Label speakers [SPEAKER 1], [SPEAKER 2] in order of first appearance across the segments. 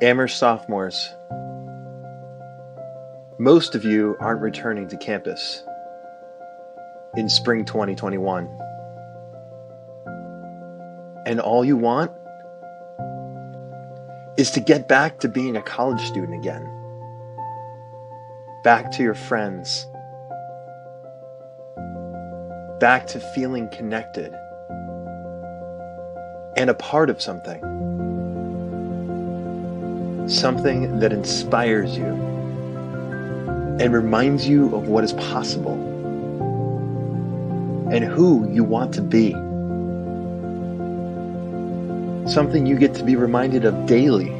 [SPEAKER 1] Amherst sophomores, most of you aren't returning to campus in spring 2021. And all you want is to get back to being a college student again. Back to your friends. Back to feeling connected and a part of something. Something that inspires you and reminds you of what is possible and who you want to be. Something you get to be reminded of daily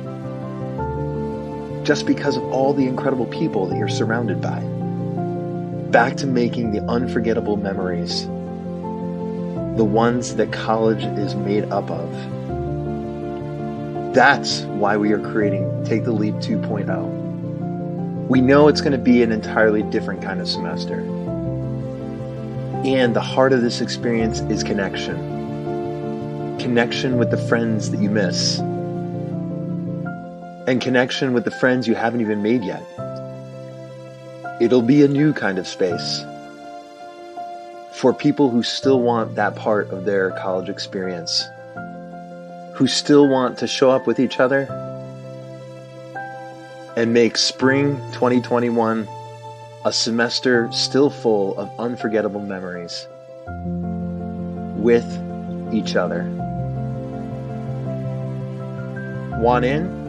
[SPEAKER 1] just because of all the incredible people that you're surrounded by. Back to making the unforgettable memories, the ones that college is made up of. That's why we are creating Take the Leap 2.0. We know it's going to be an entirely different kind of semester. And the heart of this experience is connection. Connection with the friends that you miss. And connection with the friends you haven't even made yet. It'll be a new kind of space for people who still want that part of their college experience, who still want to show up with each other and make spring 2021 a semester still full of unforgettable memories with each other. Want in?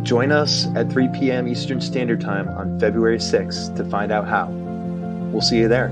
[SPEAKER 1] Join us at 3 p.m. Eastern Standard Time on February 6th to find out how. We'll see you there.